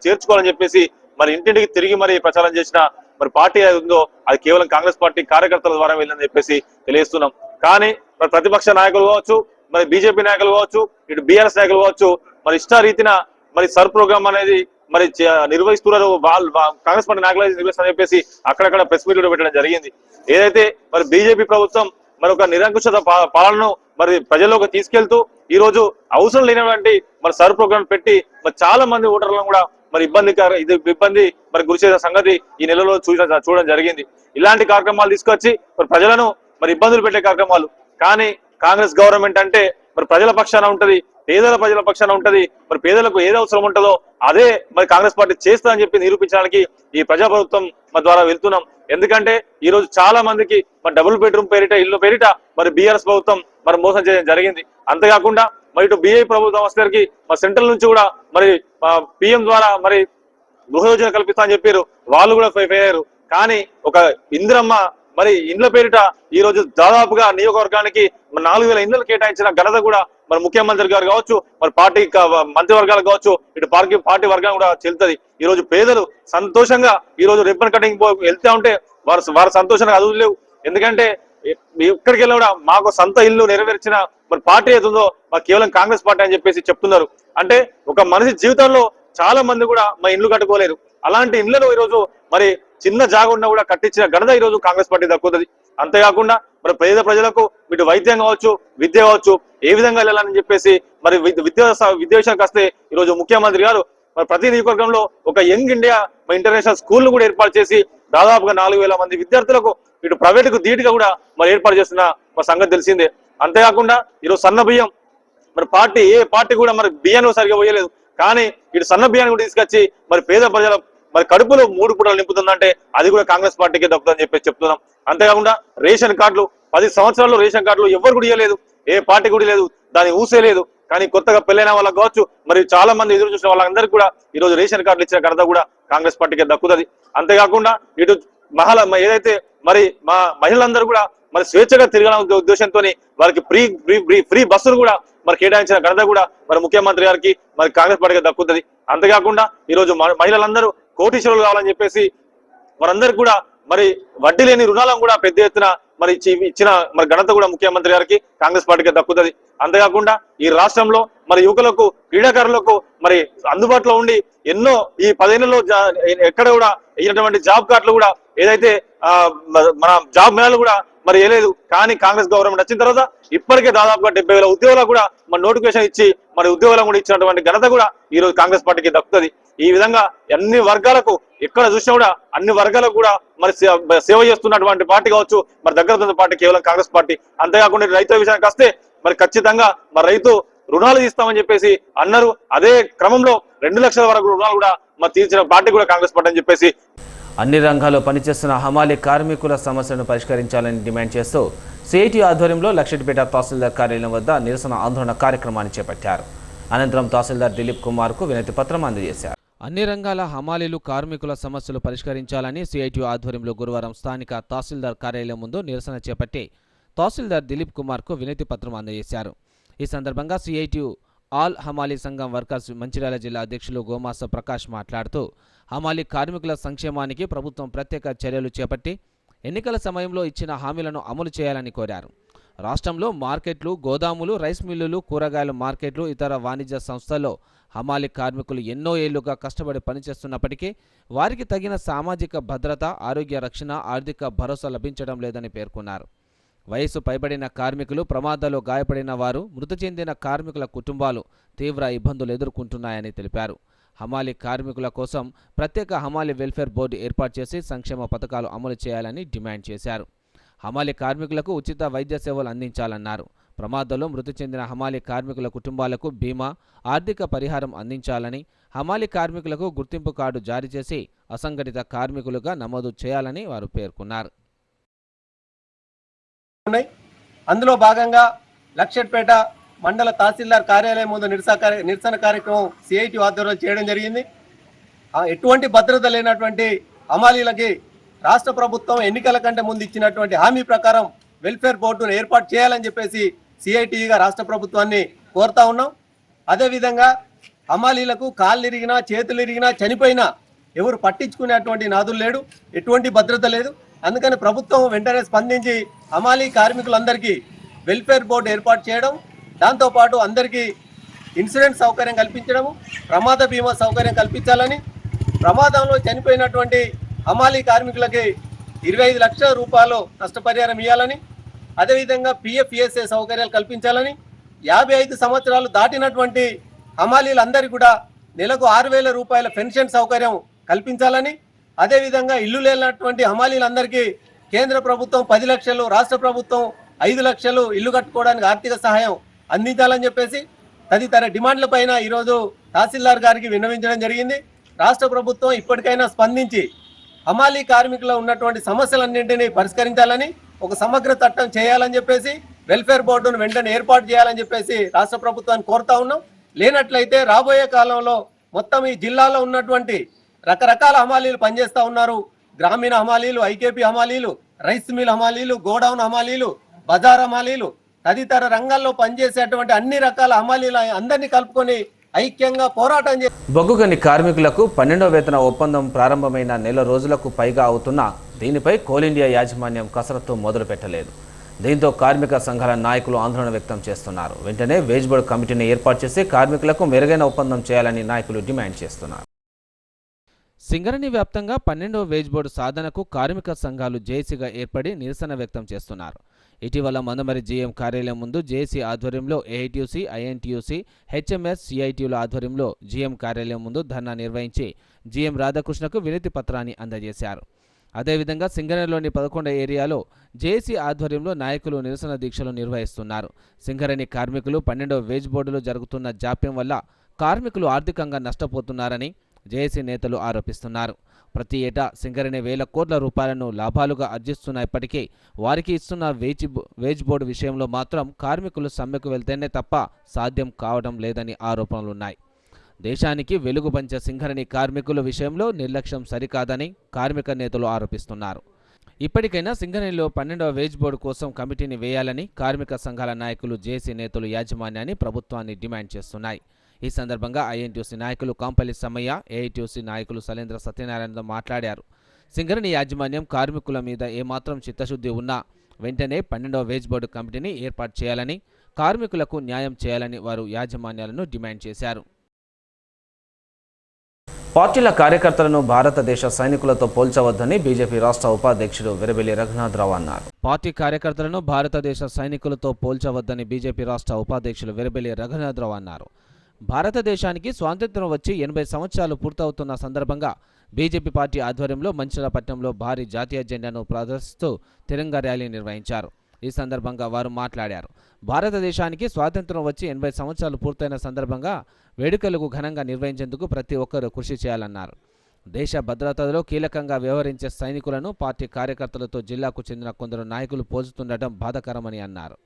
చేర్చుకోవాలని చెప్పేసి మరి ఇంటింటికి తిరిగి మరి ప్రచారం చేసిన మరి పార్టీ ఏది ఉందో అది కేవలం కాంగ్రెస్ పార్టీ కార్యకర్తల ద్వారా వెళ్ళని చెప్పేసి తెలియజేస్తున్నాం. కానీ మరి ప్రతిపక్ష నాయకులు కావచ్చు, మరి బీజేపీ నాయకులు కావచ్చు, ఇటు BRS నాయకులు కావచ్చు, మరి ఇష్టారీతిన మరి సర్ ప్రోగ్రామ్ అనేది మరి నిర్వహిస్తున్నారు. వాళ్ళు కాంగ్రెస్ పార్టీ నాయకులు నిర్వహిస్తారని చెప్పేసి అక్కడక్కడ ప్రెస్ మీట్ పెట్టడం జరిగింది. ఏదైతే మరి బీజేపీ ప్రభుత్వం మరి ఒక నిరంకుశత పాలనను మరి ప్రజల్లోకి తీసుకెళ్తూ ఈ రోజు అవసరం లేనటువంటి మరి సర్ ప్రోగ్రామ్ పెట్టి మరి చాలా మంది ఓటర్లను కూడా మరి ఇబ్బంది మరి గురి చేసిన సంగతి ఈ నెలలో చూడడం జరిగింది. ఇలాంటి కార్యక్రమాలు తీసుకొచ్చి మరి ప్రజలను మరి ఇబ్బందులు పెట్టే కార్యక్రమాలు. కానీ కాంగ్రెస్ గవర్నమెంట్ అంటే మరి ప్రజల పక్షాన ఉంటది, ప్రజల పక్షాన ఉంటది. మరి పేదలకు ఏది అవసరం ఉంటుందో అదే మరి కాంగ్రెస్ పార్టీ చేస్తుందని చెప్పి నిరూపించడానికి ఈ ప్రజాప్రభుత్వం మరి ద్వారా వెళ్తున్నాం. ఎందుకంటే ఈ రోజు చాలా మందికి మరి డబుల్ బెడ్రూమ్ పేరిట, ఇల్లు పేరిట మరి BRS ప్రభుత్వం మరి మోసం చేయడం జరిగింది. అంతేకాకుండా మరి ఇటు BJP ప్రభుత్వం వచ్చేసరికి మరి సెంట్రల్ నుంచి కూడా మరి PM ద్వారా మరి గృహ యోజన కల్పిస్తా అని చెప్పారు, వాళ్ళు కూడా ఫెయిల్ అయ్యారు. కానీ ఒక ఇందిరమ్మ మరి ఇండ్ల పేరిట ఈ రోజు దాదాపుగా నియోజకవర్గానికి 4000 ఇండ్లు కేటాయించిన ఘనత కూడా మరి ముఖ్యమంత్రి గారు కావచ్చు, మరి పార్టీ మంత్రివర్గాలు కావచ్చు, ఇటు పార్టీ వర్గాలు కూడా చెల్లుతుంది. ఈ రోజు పేదలు సంతోషంగా ఈ రోజు రిబ్బన్ కటింగ్ వెళ్తా ఉంటే వారు సంతోషంగా అదులు లేవు. ఎందుకంటే ఎక్కడికి వెళ్ళినా కూడా మాకు సొంత ఇల్లు నెరవేర్చిన మరి పార్టీ ఏతుందో మాకు కేవలం కాంగ్రెస్ పార్టీ అని చెప్పేసి చెప్తున్నారు. అంటే ఒక మనిషి జీవితంలో చాలా మంది కూడా మా ఇండ్లు కట్టుకోలేరు. అలాంటి ఇళ్లను ఈరోజు మరి చిన్న జాగా ఉన్నా కూడా కట్టించిన ఘనత ఈ రోజు కాంగ్రెస్ పార్టీ దక్కుతుంది. అంతేకాకుండా మరి పేద ప్రజలకు ఇటు వైద్యం కావచ్చు, విద్య కావచ్చు, ఏ విధంగా వెళ్ళాలని చెప్పేసి మరి విద్య విషయానికి వస్తే ఈ రోజు ముఖ్యమంత్రి గారు మరి ప్రతి నియోజకవర్గంలో ఒక యంగ్ ఇండియా ఇంటర్నేషనల్ స్కూల్ కూడా ఏర్పాటు చేసి దాదాపుగా 4000 మంది విద్యార్థులకు ఇటు ప్రైవేటుకు ధీటుగా కూడా మరి ఏర్పాటు చేస్తున్న మరి సంగతి తెలిసిందే. అంతేకాకుండా ఈరోజు సన్న బియ్యం మరి ఏ పార్టీ కూడా మరి బియ్యాన్ని సరిగా పోయలేదు. కానీ ఇటు సన్న బియ్యాన్ని కూడా తీసుకొచ్చి మరి పేద ప్రజల మరి కడుపులో 3 పూటలు నింపుతుందంటే అది కూడా కాంగ్రెస్ పార్టీకి దక్కుతుందని చెప్పేసి చెప్తున్నాం. అంతేకాకుండా రేషన్ కార్డులు 10 సంవత్సరాల్లో రేషన్ కార్డులు ఎవరు కూడా ఇవ్వలేదు, ఏ పార్టీ కూడా లేదు, దాని ఊసే లేదు. కానీ కొత్తగా పెళ్ళైన వాళ్ళకి కావచ్చు, మరి చాలా మంది ఎదురు చూసిన వాళ్ళందరికీ కూడా ఈ రోజు రేషన్ కార్డులు ఇచ్చిన ఘనత కూడా కాంగ్రెస్ పార్టీకి దక్కుతుంది. అంతేకాకుండా ఇటు ఏదైతే మరి మా మహిళలందరూ కూడా మరి స్వేచ్ఛగా తిరగాలనే ఉద్దేశంతో వారికి ఫ్రీ బస్సులు కూడా మరి కేటాయించిన ఘనత కూడా మరి ముఖ్యమంత్రి గారికి మరి కాంగ్రెస్ పార్టీకి దక్కుతుంది. అంతేకాకుండా ఈ రోజు మహిళలందరూ కోటీశ్వరులు కావాలని చెప్పేసి మనందరికి కూడా మరి వడ్డీ లేని రుణాలను కూడా పెద్ద ఎత్తున మరి ఇచ్చిన మరి ఘనత కూడా ముఖ్యమంత్రి గారికి కాంగ్రెస్ పార్టీకి దక్కుతుంది. అంతేకాకుండా ఈ రాష్ట్రంలో మరి యువకులకు, క్రీడాకారులకు మరి అందుబాటులో ఉండి ఎన్నో ఈ 10 ఏళ్లలో ఎక్కడ కూడా అయినటువంటి జాబ్ కార్డులు కూడా ఏదైతే మన జాబ్ మేళలు కూడా మరి వేయలేదు. కానీ కాంగ్రెస్ గవర్నమెంట్ వచ్చిన తర్వాత ఇప్పటికే దాదాపుగా 70,000 ఉద్యోగాలు కూడా మరి నోటిఫికేషన్ ఇచ్చి మరి ఉద్యోగాలను కూడా ఇచ్చినటువంటి ఘనత కూడా ఈ రోజు కాంగ్రెస్ పార్టీకి దక్కుతుంది. ఈ విధంగా అన్ని వర్గాలకు ఎక్కడ చూసినా కూడా అన్ని వర్గాలకు కూడా మరి సేవ చేస్తున్నటువంటి పార్టీ కావచ్చు మరి దగ్గర పార్టీ కేవలం కాంగ్రెస్ పార్టీ. అంతేకాకుండా రైతుల విషయానికి వస్తే మరి ఖచ్చితంగా మరి రైతు రుణాలు ఇస్తామని చెప్పేసి అన్నారు. అదే క్రమంలో 2 లక్షల వరకు రుణాలు కూడా మరి తీర్చిన పార్టీ కూడా కాంగ్రెస్ పార్టీ అని చెప్పేసి అన్ని రంగాల్లో పనిచేస్తున్న హమాలీ కార్మికుల సమస్యలను పరిష్కరించాలని డిమాండ్ చేస్తూ సిఐటి ఆధ్వర్యంలో లక్షెట్పేట తహసీల్దార్ కార్యాలయం వద్ద నిరసన ఆందోళన కార్యక్రమాన్ని చేపట్టారు. అనంతరం తహసీల్దార్ దిలీప్ కుమార్కు వినతి పత్రం అందజేశారు. అన్ని రంగాల హమాలీలు కార్మికుల సమస్యలు పరిష్కరించాలని సిఐటి ఆధ్వర్యంలో గురువారం స్థానిక తహసీల్దార్ కార్యాలయం ముందు నిరసన చేపట్టి తహసీల్దార్ దిలీప్ కుమార్కు వినతి పత్రం అందజేశారు. ఈ సందర్భంగా సిఐటియు ఆల్ హమాలీ సంఘం వర్కర్స్ మంచిర్యాల జిల్లా అధ్యక్షులు గోమాస ప్రకాష్ మాట్లాడుతూ హమాలీ కార్మికుల సంక్షేమానికి ప్రభుత్వం ప్రత్యేక చర్యలు చేపట్టి ఎన్నికల సమయంలో ఇచ్చిన హామీలను అమలు చేయాలని కోరారు. రాష్ట్రంలో మార్కెట్లు, గోదాములు, రైస్ మిల్లులు, కూరగాయల మార్కెట్లు, ఇతర వాణిజ్య సంస్థల్లో హమాలీ కార్మికులు ఎన్నో ఏళ్లుగా కష్టపడి పనిచేస్తున్నప్పటికీ వారికి తగిన సామాజిక భద్రత, ఆరోగ్య రక్షణ, ఆర్థిక భరోసా లభించడం లేదని పేర్కొన్నారు. వయసు పైబడిన కార్మికులు, ప్రమాదాల్లో గాయపడిన వారు, మృతి చెందిన కార్మికుల కుటుంబాలు తీవ్ర ఇబ్బందులు ఎదుర్కొంటున్నాయని తెలిపారు. హమాలీ కార్మికుల కోసం ప్రత్యేక హమాలీ వెల్ఫేర్ బోర్డు ఏర్పాటు చేసి సంక్షేమ పథకాలు అమలు చేయాలని డిమాండ్ చేశారు. హమాలీ కార్మికులకు ఉచిత వైద్య సేవలు అందించాలన్నారు. ప్రమాదంలో మృతి చెందిన హమాలీ కార్మికుల కుటుంబాలకు బీమా, ఆర్థిక పరిహారం అందించాలని, హమాలీ కార్మికులకు గుర్తింపు కార్డు జారీ చేసి అసంఘటిత కార్మికులుగా నమోదు చేయాలని వారు పేర్కొన్నారు. అందులో భాగంగా లక్షట్పేట మండల తహసీల్దార్ కార్యాలయం ముందు నిరసన కార్యక్రమం సిఐటి ఆధ్వర్యంలో చేయడం జరిగింది. ఎటువంటి భద్రత లేనటువంటి హమాలీలకి రాష్ట్ర ప్రభుత్వం ఎన్నికల కంటే ముందు ఇచ్చినటువంటి హామీ ప్రకారం వెల్ఫేర్ బోర్డును ఏర్పాటు చేయాలని చెప్పేసి సిఐటిగా రాష్ట్ర ప్రభుత్వాన్ని కోరుతా ఉన్నాం. అదేవిధంగా హమాలీలకు కాళ్ళు ఇరిగినా, చేతులు ఇరిగినా, చనిపోయినా ఎవరు పట్టించుకునేటువంటి నాదులు లేడు, ఎటువంటి భద్రత లేదు. అందుకని ప్రభుత్వం వెంటనే స్పందించి హమాలీ కార్మికులందరికీ వెల్ఫేర్ బోర్డు ఏర్పాటు చేయడం, దాంతోపాటు అందరికీ ఇన్సూరెన్స్ సౌకర్యం కల్పించడము, ప్రమాద బీమా సౌకర్యం కల్పించాలని, ప్రమాదంలో చనిపోయినటువంటి హమాలీ కార్మికులకి 25 లక్షల రూపాయలు నష్టపరిహారం ఇవ్వాలని, అదేవిధంగా పిఎఫ్ఈఎస్ఏ సౌకర్యాలు కల్పించాలని, 55 సంవత్సరాలు దాటినటువంటి హమాలీలందరికీ కూడా నెలకు 6,000 రూపాయల పెన్షన్ సౌకర్యం కల్పించాలని, అదేవిధంగా ఇల్లు లేనటువంటి హమాలీలందరికీ కేంద్ర ప్రభుత్వం 10 లక్షలు, రాష్ట్ర ప్రభుత్వం 5 లక్షలు ఇల్లు కట్టుకోవడానికి ఆర్థిక సహాయం అందించాలని చెప్పేసి తదితర డిమాండ్లపైన ఈరోజు తహసీల్దార్ గారికి విన్నవించడం జరిగింది. రాష్ట్ర ప్రభుత్వం ఇప్పటికైనా స్పందించి హమాలీ కార్మికులు ఉన్నటువంటి సమస్యలన్నింటినీ పరిష్కరించాలని, ఒక సమగ్ర చట్టం చేయాలని చెప్పేసి, వెల్ఫేర్ బోర్డును వెంటనే ఏర్పాటు చేయాలని చెప్పేసి రాష్ట్ర ప్రభుత్వాన్ని కోరుతా ఉన్నాం. లేనట్లయితే రాబోయే కాలంలో మొత్తం ఈ జిల్లాలో ఉన్నటువంటి రకరకాల హమాలీలు పనిచేస్తూ ఉన్నారు. గ్రామీణ హమాలీలు, ఐకేపీ హమాలీలు, రైస్ మిల్ హమాలీలు, గోడౌన్ హమాలీలు, బజార్ హమాలీలు, తదితర రంగాల్లో పనిచేసేటువంటి అన్ని రకాల హమాలీలు అందరినీ కలుపుకొని ఐక్యంగా పోరాటం చేసి బొగ్గుగని కార్మికులకు 12వ వేతన ఒప్పందం ప్రారంభమైన నెల రోజులకు పైగా అవుతున్నా దీనిపై కోల్ ఇండియా యాజమాన్యం కసరత్తు మొదలు పెట్టలేదు. దీంతో కార్మిక సంఘాల నాయకులు ఆందోళన వ్యక్తం చేస్తున్నారు. వెంటనే వేజ్ బోర్డు కమిటీని ఏర్పాటు చేసి కార్మికులకు మెరుగైన ఒప్పందం చేయాలని నాయకులు డిమాండ్ చేస్తున్నారు. సింగరేణి వ్యాప్తంగా 12వ వేజ్ బోర్డు సాధనకు కార్మిక సంఘాలు జేఏసీగా ఏర్పడి నిరసన వ్యక్తం చేస్తున్నారు. ఇటీవల మందమరి జీఎం కార్యాలయం ముందు జేఏసీ ఆధ్వర్యంలో ఏఐటీయూసీ, ఐఎన్టీయూసీ, హెచ్ఎంఎస్, సిఐటియుల ఆధ్వర్యంలో జీఎం కార్యాలయం ముందు ధర్నా నిర్వహించి జీఎం రాధాకృష్ణకు వినతి పత్రాన్ని అందజేశారు. అదేవిధంగా సింగరేణిలోని 11 ఏరియాలో జేఏసీ ఆధ్వర్యంలో నాయకులు నిరసన దీక్షలు నిర్వహిస్తున్నారు. సింగరేణి కార్మికులు 12వ వేజ్ బోర్డులో జరుగుతున్న జాప్యం వల్ల కార్మికులు ఆర్థికంగా నష్టపోతున్నారని జేఏసీ నేతలు ఆరోపిస్తున్నారు. ప్రతి ఏటా సింగరేణి వేల కోట్ల రూపాయలను లాభాలుగా ఆర్జిస్తున్నప్పటికీ వారికి ఇస్తున్న వేజ్ బోర్డు విషయంలో మాత్రం కార్మికులు సమ్మెకు వెళ్తేనే తప్ప సాధ్యం కావడం లేదని ఆరోపణలున్నాయి. దేశానికి వెలుగు పంచే సింగరేణి కార్మికుల విషయంలో నిర్లక్ష్యం సరికాదని కార్మిక నేతలు ఆరోపిస్తున్నారు. ఇప్పటికైనా సింగరేణిలో 12వ వేజ్ బోర్డు కోసం కమిటీని వేయాలని కార్మిక సంఘాల నాయకులు, జేఏసీ నేతలు యాజమాన్యాన్ని, ప్రభుత్వాన్ని డిమాండ్ చేస్తున్నాయి. ఈ సందర్భంగా ఐఎన్టీయూసీ నాయకులు కాంపల్లి సమ్మయ్య, ఏఐటీయూసీ నాయకులు సలేంద్ర సత్యనారాయణతో మాట్లాడారు. సింగరేణి యాజమాన్యం కార్మికుల మీద ఏమాత్రం చిత్తశుద్ధి ఉన్నా వెంటనే 12వ వేజ్ బోర్డు కమిటీని ఏర్పాటు చేయాలని, కార్మికులకు న్యాయం చేయాలని వారు యాజమాన్యాలను డిమాండ్ చేశారు. పార్టీల కార్యకర్తలను భారతదేశ సైనికులతో పోల్చవద్దని బీజేపీ రాష్ట్ర ఉపాధ్యక్షుడు విరబెల్లి రఘునాథరావు అన్నారు. పార్టీ కార్యకర్తలను భారతదేశ సైనికులతో పోల్చవద్దని బీజేపీ రాష్ట్ర ఉపాధ్యక్షులు విరబెల్లి రఘునాథరావు అన్నారు. భారతదేశానికి స్వాతంత్ర్యం వచ్చి 80 సంవత్సరాలు పూర్తవుతున్న సందర్భంగా బీజేపీ పార్టీ ఆధ్వర్యంలో మంచిర్యాలపట్నంలో భారీ జాతీయ జెండాను ప్రదర్శిస్తూ తిరంగా ర్యాలీ నిర్వహించారు. ఈ సందర్భంగా వారు మాట్లాడారు. భారతదేశానికి స్వాతంత్ర్యం వచ్చి 80 సంవత్సరాలు పూర్తయిన సందర్భంగా వేడుకలకు ఘనంగా నిర్వహించేందుకు ప్రతి ఒక్కరూ కృషి చేయాలన్నారు. దేశ భద్రతలో కీలకంగా వ్యవహరించే సైనికులను పార్టీ కార్యకర్తలతో జిల్లాకు చెందిన కొందరు నాయకులు పోల్చుతుండటం బాధాకరమని అన్నారు.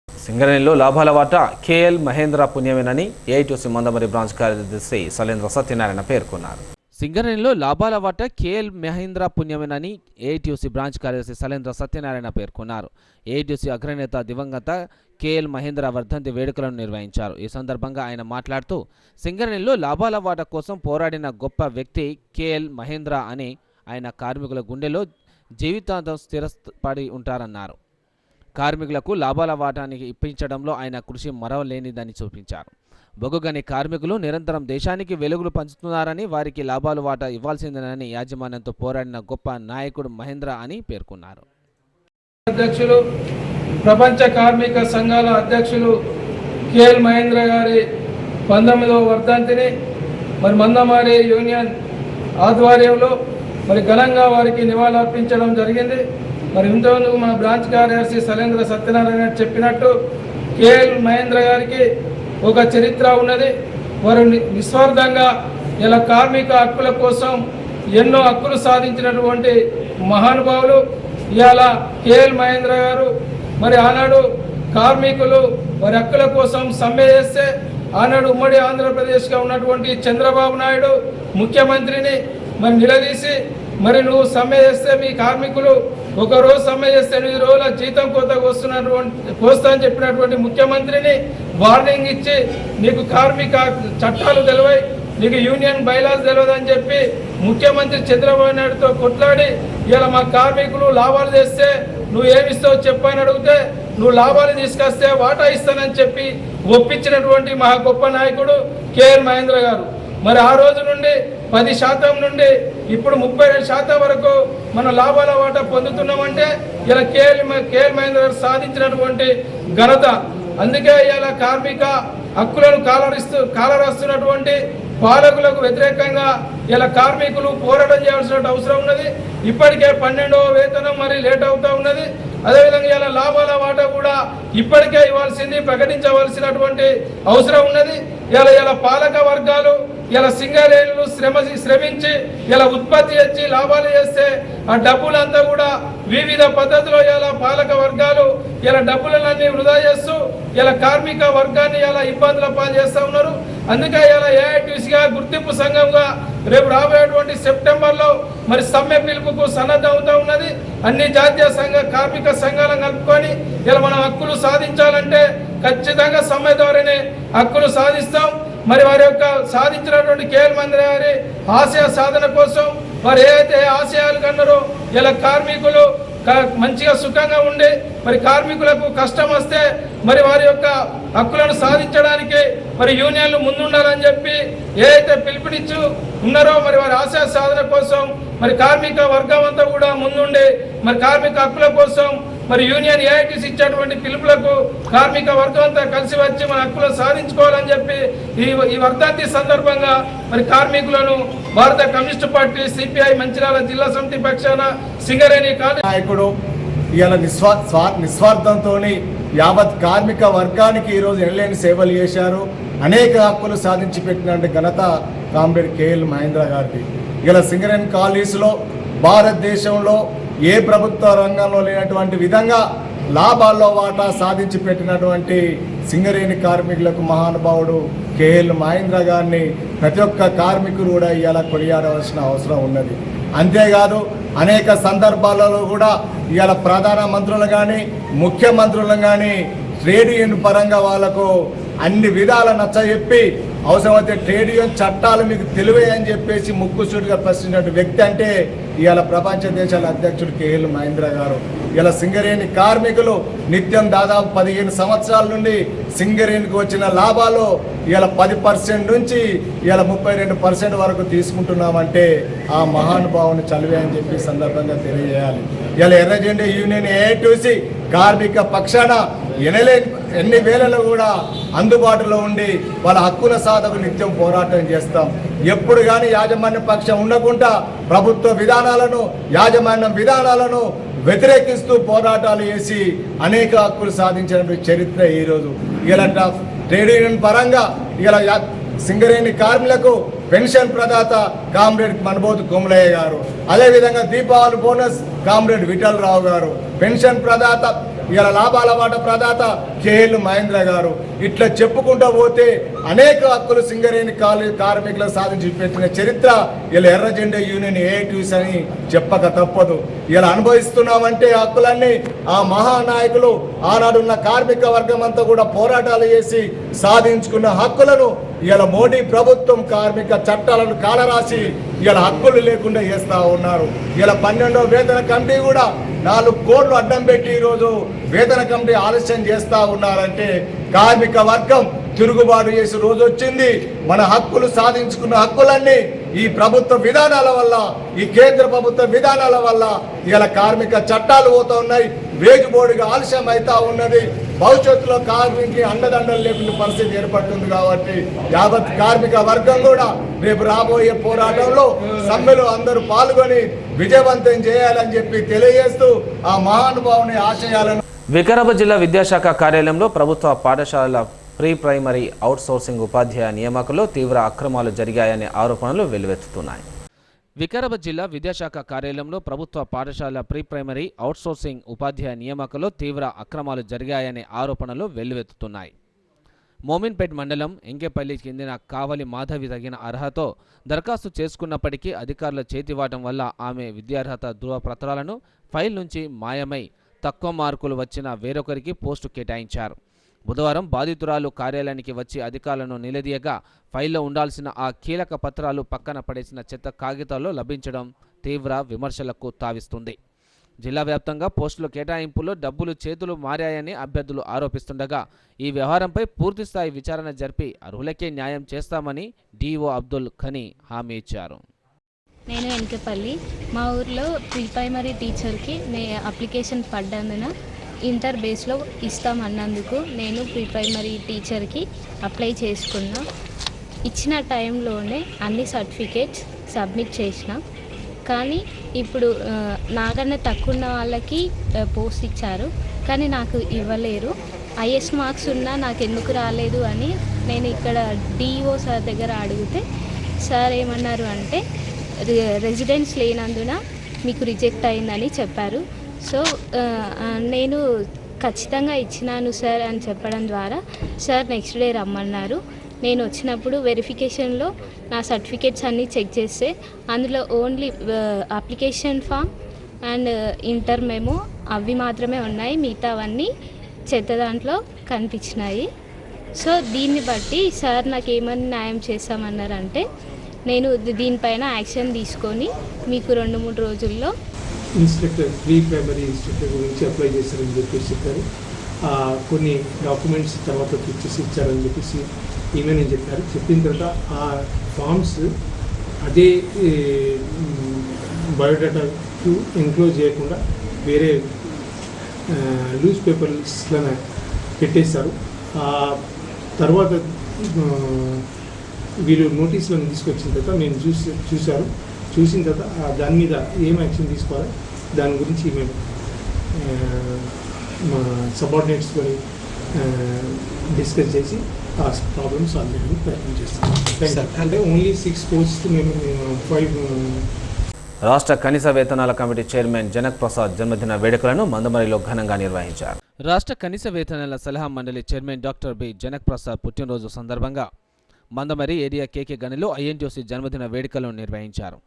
సింగరేణిలో లాభాల వాటా కేఎల్ మహేంద్ర పుణ్యమేనని ఏఐటీయూసీ మందమరి బ్రాంచ్ కార్యదర్శి సలేంద్ర సత్యనారాయణ పేర్కొన్నారు. సింగరేణిలో లాభాల వాటా కేఎల్ మహీంద్రా పుణ్యమేనని ఏఐటీయూసీ బ్రాంచ్ కార్యదర్శి సలేంద్ర సత్యనారాయణ పేర్కొన్నారు. ఏఐటీయూసీ అగ్రనేత దివంగత కేఎల్ మహీంద్రా వర్ధంతి వేడుకలను నిర్వహించారు. ఈ సందర్భంగా ఆయన మాట్లాడుతూ సింగరేణిలో లాభాల వాటా కోసం పోరాడిన గొప్ప వ్యక్తి కేఎల్ మహీంద్రా అని ఆయన కార్మికుల గుండెలో జీవితాంతం స్థిరపడి ఉంటారన్నారు. కార్మికులకు లాభాల వాటాని ఇప్పించడంలో ఆయన కృషి మరవలేనిదని చూపించారు. బొగ్గుగని కార్మికులు నిరంతరం దేశానికి వెలుగులు పంచుతున్నారని, వారికి లాభాలు వాటా ఇవ్వాల్సిందేనని యాజమాన్యంతో పోరాడిన గొప్ప నాయకుడు మహేంద్ర అని పేర్కొన్నారు. అధ్యక్షులు ప్రపంచ కార్మిక సంఘాల అధ్యక్షులు కేఎల్ మహేంద్ర గారి 19వ వర్ధంతిని మరి మందమారి యూనియన్ ఆధ్వర్యంలో మరి ఘనంగా వారికి నివాళులర్పించడం జరిగింది. మరి ఇంతకుముందు మా బ్రాంచ్ కార్యదర్శి సలేంద్ర సత్యనారాయణ చెప్పినట్టు కేఎల్ మహేంద్ర గారికి ఒక చరిత్ర ఉన్నది. వారు నిస్వార్థంగా ఇలా కార్మిక హక్కుల కోసం ఎన్నో హక్కులు సాధించినటువంటి మహానుభావులు. ఇవాళ కేఎల్ మహేంద్ర గారు మరి ఆనాడు కార్మికులు వారి హక్కుల కోసం సమ్మె చేస్తే ఆనాడు ఉమ్మడి ఆంధ్రప్రదేశ్గా ఉన్నటువంటి చంద్రబాబు నాయుడు ముఖ్యమంత్రిని మరి నిలదీసి మరి నువ్వు సమ్మె చేస్తే మీ కార్మికులు ఒకరోజు సమ్మె చేస్తే 8 రోజుల జీతం కోస్తా అని చెప్పినటువంటి ముఖ్యమంత్రిని వార్నింగ్ ఇచ్చి నీకు కార్మిక చట్టాలు తెలివై, నీకు యూనియన్ బైలాస్ తెలియదని చెప్పి ముఖ్యమంత్రి చంద్రబాబు నాయుడుతో కొట్లాడి ఇలా మా కార్మికులు లాభాలు చేస్తే నువ్వు ఏమిస్తావు చెప్పని అడిగితే నువ్వు లాభాలు తీసుకొస్తే వాటా ఇస్తానని చెప్పి ఒప్పించినటువంటి మహా గొప్ప నాయకుడు కేఎల్ మహేంద్ర గారు. మరి ఆ రోజు నుండి 10% నుండి ఇప్పుడు 32% వరకు మన లాభాల వాటా పొందుతున్నామంటే ఇలా కేఎల్ మహేంద్ర గారు సాధించినటువంటి ఘనత. అందుకే ఇలా కార్మిక హక్కులను కాలరాస్తున్నటువంటి పాలకులకు వ్యతిరేకంగా ఇలా కార్మికులు పోరాటం చేయాల్సిన అవసరం ఉన్నది. ఇప్పటికే 12వ వేతనం మరి లేట్ అవుతూ ఉన్నది. అదేవిధంగా ఇలా లాభాల వాటా కూడా ఇప్పటికే ఇవ్వాల్సింది, ప్రకటించవలసినటువంటి అవసరం ఉన్నది. ఇలా పాలక వర్గాలు ఇలా సింగరేణులు శ్రమించి ఇలా ఉత్పత్తి చేసి లాభాలు చేస్తే ఆ డబ్బులంతా కూడా వివిధ పద్ధతిలో ఇలా పాలక వర్గాలు ఇలా డబ్బులన్నీ వృధా చేస్తూ ఇలా కార్మిక వర్గాన్ని ఇలా ఇబ్బందుల పాలు చేస్తూ ఉన్నారు. అందుకే ఇలా ఏఐటీసీగా గుర్తింపు సంఘంగా రేపు రాబోయేటువంటి సెప్టెంబర్లో మరి సమ్మె పిలుపుకు సన్నద్ధం అవుతూ ఉన్నది. అన్ని జాతీయ కార్మిక సంఘాలను కలుపుకొని ఇలా మనం హక్కులు సాధించాలంటే ఖచ్చితంగా సమ్మె ద్వారానే హక్కులు సాధిస్తాం. మరి వారి యొక్క సాధించినటువంటి కేఎల్ మహేంద్ర గారి ఆశయ సాధన కోసం వారు ఏదైతే ఆశయాలు కన్నారో ఇలా కార్మికులు మంచిగా సుఖంగా ఉండి మరి కార్మికులకు కష్టం వస్తే మరి వారి యొక్క హక్కులను సాధించడానికి మరి యూనియన్లు ముందుండాలని చెప్పి ఏదైతే పిలుపునిచ్చు ఉన్నారో మరి వారి ఆశయ సాధన కోసం మరి కార్మిక వర్గం అంతా కూడా ముందుండి మరి కార్మిక హక్కుల కోసం మరి యూనియన్ ఏఐటీసీ ఇచ్చేటువంటి పిలుపులకు కార్మిక వర్గం అంతా కలిసి వచ్చి మన హక్కులు సాధించుకోవాలని చెప్పి ఈ వర్ధంతి సందర్భంగా మరి కార్మికులను భారత కమ్యూనిస్టు పార్టీ సిపిఐ మంచిర్యాల జిల్లా సమితి పక్షాన సింగరేణి నాయకుడు ఇలా నిస్వార్థంతో యావత్ కార్మిక వర్గానికి ఈరోజు ఎనలేని సేవలు చేశారు. అనేక హక్కులు సాధించి పెట్టిన ఘనత కామ్రేడ్ కేఎల్ మహేంద్ర గారికి. ఇలా సింగరేణి కాలనీస్లో భారతదేశంలో ఏ ప్రభుత్వ రంగంలో లేనటువంటి విధంగా లాభాల్లో వాటా సాధించి పెట్టినటువంటి సింగరేణి కార్మికులకు మహానుభావుడు కేఎల్ మహేంద్ర గారిని ప్రతి ఒక్క కార్మికుడు కూడా ఇవాళ కొనియాడవలసిన అవసరం ఉన్నది. అంతేకాదు అనేక సందర్భాలలో కూడా ఇవాళ ప్రధాన మంత్రులు కానీ ముఖ్యమంత్రులు కానీ ట్రేడ్ యూనియన్ పరంగా వాళ్లకు అన్ని విధాల నచ్చజెప్పి అవసరమైతే ట్రేడ్ యూనియన్ చట్టాలు మీకు తెలివే అని చెప్పేసి ముక్కుసూటిగా ప్రశ్నించిన వ్యక్తి అంటే ఇవాళ ప్రపంచ దేశాల అధ్యక్షుడు కేఎల్ మహేంద్ర గారు. ఇలా సింగరేణి కార్మికులు నిత్యం దాదాపు 15 సంవత్సరాల నుండి సింగరేణికి వచ్చిన లాభాలు ఇలా 10% నుంచి ఇలా 32% వరకు తీసుకుంటున్నామంటే ఆ మహానుభావుని చదివే అని చెప్పి సందర్భంగా తెలియజేయాలి. ఇలా ఎర్రజెండా యూనియన్ ఏఐటీసీ కార్మిక పక్షాన ఎన్ని వేలలో కూడా అందుబాటులో ఉండి వాళ్ళ హక్కుల సాధకు నిత్యం పోరాటం చేస్తాం. ఎప్పుడు కానీ యాజమాన్య పక్షం ఉండకుండా ప్రభుత్వ విధానాలను యాజమాన్యం విధానాలను వ్యతిరేకిస్తూ పోరాటాలు చేసి అనేక హక్కులు సాధించిన చరిత్ర ఈరోజు. ఇలా ట్రేడ్ యూనియన్ పరంగా ఇలా సింగరేణి కార్మికులకు పెన్షన్ ప్రదాత కామ్రేడ్ మనబోతు కొమలయ్య గారు, అదేవిధంగా దీపావళి బోనస్ కామ్రేడ్ విఠల్ రావు గారు, పెన్షన్ ప్రదాత ఇలా లాభాల వాట ప్రదాత కేఎల్ మహేంద్ర గారు. ఇట్లా చెప్పుకుంటూ పోతే అనేక హక్కులు సింగరేణి కార్మికులకు సాధించి పెట్టిన చరిత్ర ఇలా ఎర్ర జెండా యూనియన్ ఏఐటీయూస్ అని చెప్పక తప్పదు. ఇలా అనుభవిస్తున్నామంటే హక్కులన్నీ ఆ మహానాయకులు ఆనాడున్న కార్మిక వర్గం అంతా కూడా పోరాటాలు చేసి సాధించుకున్న హక్కులను ఇలా మోడీ ప్రభుత్వం కార్మిక చట్టాలను కాలరాసి ఇలా హక్కులు లేకుండా చేస్తా ఉన్నారు. ఇలా 12వ వేతన కమిటీ కూడా 4 కోట్లు అడ్డం పెట్టి ఈరోజు వేతన కమిటీ ఆలస్యం చేస్తా ఉన్నారంటే కార్మిక వర్గం తిరుగుబాటు చేసే రోజు వచ్చింది. మన హక్కులు సాధించుకున్న హక్కులన్నీ ఈ ప్రభుత్వ విధానాల వల్ల, ఈ కేంద్ర ప్రభుత్వ విధానాల వల్ల ఇలా కార్మిక చట్టాలు పోతా ఉన్నాయి. వేజ్ బోర్డుగా ఆలస్యం అవుతా ఉన్నది. భవిష్యత్తులో కార్మికుకి అండదండలు లేకుండా పరిస్థితి ఏర్పడుతుంది. కాబట్టి యావత్ కార్మిక వర్గం కూడా రేపు రాబోయే పోరాటంలో సమ్మెలో అందరూ పాల్గొని విజయవంతం చేయాలని చెప్పి తెలియజేస్తూ ఆ మహానుభావుని ఆశయాలను. వికారాబాద్ జిల్లా విద్యాశాఖ కార్యాలయంలో ప్రభుత్వ పాఠశాలల ప్రీ ప్రైమరీ అవుట్సోర్సింగ్ ఉపాధ్యాయ నియామకంలో తీవ్ర అక్రమాలు జరిగాయనే ఆరోపణలు వెల్లువెత్తుతున్నాయి. వికారాబాద్ జిల్లా విద్యాశాఖ కార్యాలయంలో ప్రభుత్వ పాఠశాల ప్రీ ప్రైమరీ అవుట్సోర్సింగ్ ఉపాధ్యాయ నియామకంలో తీవ్ర అక్రమాలు జరిగాయనే ఆరోపణలు వెల్లువెత్తుతున్నాయి. మోమిన్పేట్ మండలం ఎంకేపల్లికి చెందిన కావలి మాధవి తగిన అర్హతతో దరఖాస్తు చేసుకున్నప్పటికీ అధికారుల చేతివాటం వల్ల ఆమె విద్యార్హత ధృవపత్రాలను ఫైల్ నుంచి మాయమై తక్కువ మార్కులు వచ్చిన వేరొకరికి పోస్టు కేటాయించారు. బుధవారం బాధితురాలు కార్యాలయానికి వచ్చి అధికారులను నిలదీయగా ఫైల్లో ఉండాల్సిన ఆ కీలక పత్రాలు పక్కన పడేసిన చెత్త కాగితాల్లో లభించడం తీవ్ర విమర్శలకు తావిస్తుంది. జిల్లా వ్యాప్తంగా పోస్టుల కేటాయింపులో డబ్బులు చేతులు మారాయని అభ్యర్థులు ఆరోపిస్తుండగా ఈ వ్యవహారంపై పూర్తిస్థాయి విచారణ జరిపి అర్హులకే న్యాయం చేస్తామని డిఓ అబ్దుల్ ఖనీ హామీ ఇచ్చారు. నేను వెనకపల్లి మా ఊర్లో ప్రీ ప్రైమరీ టీచర్కి అప్లికేషన్ పడ్డందున ఇంటర్ బేస్లో ఇస్తామన్నందుకు నేను ప్రీ ప్రైమరీ టీచర్కి అప్లై చేసుకున్నా. ఇచ్చిన టైంలోనే అన్ని సర్టిఫికేట్స్ సబ్మిట్ చేసిన. కానీ ఇప్పుడు నాకన్నా తక్కువ ఉన్న వాళ్ళకి పోస్ట్ ఇచ్చారు, కానీ నాకు ఇవ్వలేరు. హైయెస్ట్ మార్క్స్ ఉన్నా నాకు ఎందుకు రాలేదు అని నేను ఇక్కడ డిఓ సార్ దగ్గర అడిగితే సార్ ఏమన్నారు అంటే రెసిడెన్స్ లేనందున మీకు రిజెక్ట్ అయిందని చెప్పారు. సో నేను ఖచ్చితంగా ఇచ్చినాను సార్ అని చెప్పడం ద్వారా సార్ నెక్స్ట్ డే రమ్మన్నారు. నేను వచ్చినప్పుడు వెరిఫికేషన్లో నా సర్టిఫికేట్స్ అన్నీ చెక్ చేస్తే అందులో only application form and inter memo అవి మాత్రమే ఉన్నాయి, మిగతావన్నీ చెత్త దాంట్లో కనిపించినాయి. సో దీన్ని బట్టి సార్ నాకు ఏమని న్యాయం చేస్తామన్నారంటే నేను దీనిపైన యాక్షన్ తీసుకొని మీకు 2-3 రోజుల్లో ఇన్స్ట్రక్టర్ ప్రీ ప్రైమరీ ఇన్స్ట్రక్టర్ గురించి అప్లై చేశారని చెప్పేసి చెప్పారు. కొన్ని డాక్యుమెంట్స్ తర్వాత తెచ్చేసి ఇచ్చారని చెప్పేసి ఈమె నేను చెప్పారు. చెప్పిన తర్వాత ఆ ఫామ్స్ అదే బయోడేటాకు ఎన్క్లోజ్ చేయకుండా వేరే లూజ్ పేపర్స్లను పెట్టేశారు. తర్వాత వీళ్ళు నోటీసులను తీసుకొచ్చిన తర్వాత మేము చూసిన తర్వాత దాని మీద ఏం యాక్షన్ తీసుకోవాలి దాని గురించి మేము మా సబార్డినేట్స్ కొని డిస్కస్ చేసి ఆ ప్రాబ్లమ్ సాల్వ్ చేయడానికి ప్రయత్నం చేస్తాం. అంటే ఓన్లీ 6 పోస్ట్స్ మేము 5. రాష్ట్ర కనీస వేతనాల కమిటీ చైర్మన్ జనక్ ప్రసాద్ జన్మదిన వేడుకలను మందమరిలో ఘనంగా నిర్వహించారు. రాష్ట్ర కనీస వేతనాల సలహా మండలి chairman doctor B Janak Prasad పుట్టినరోజు సందర్భంగా మందమరి ఏరియా కేకే గనిలో ఐఎన్టీయూసీ జన్మదిన వేడుకలను నిర్వహించారు.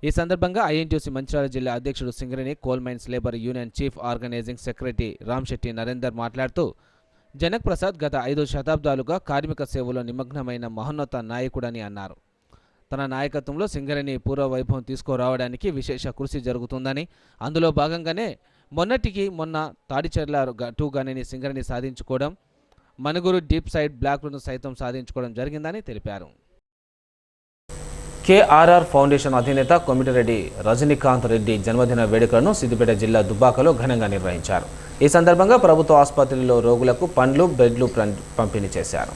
ఈ సందర్భంగా ఐఎన్టీయూసీ మంచిర్యాల జిల్లా అధ్యక్షుడు Singareni coal mines labour union chief organising secretary Ramshetti Narender మాట్లాడుతూ జనక్ ప్రసాద్ గత 5 శతాబ్దాలుగా కార్మిక సేవలో నిమగ్నమైన మహోన్నత నాయకుడని అన్నారు. తన నాయకత్వంలో సింగరేణి పూర్వ వైభవం తీసుకురావడానికి విశేష కృషి జరుగుతుందని, అందులో భాగంగానే మొన్న తాడిచెర్ల 2 గనిని సింగరేణి సాధించుకోవడం, మనుగురు డీప్ సైడ్ బ్లాక్లను సైతం సాధించుకోవడం జరిగిందని తెలిపారు. కేఆర్ఆర్ ఫౌండేషన్ అధినేత కొమిటిరెడ్డి రజనీకాంత్ రెడ్డి జన్మదిన వేడుకలను సిద్దిపేట జిల్లా దుబ్బాకలో ఘనంగా నిర్వహించారు. ఈ సందర్భంగా ప్రభుత్వ ఆసుపత్రిలో రోగులకు పండ్లు, బ్రెడ్లు పంపిణీ చేశారు.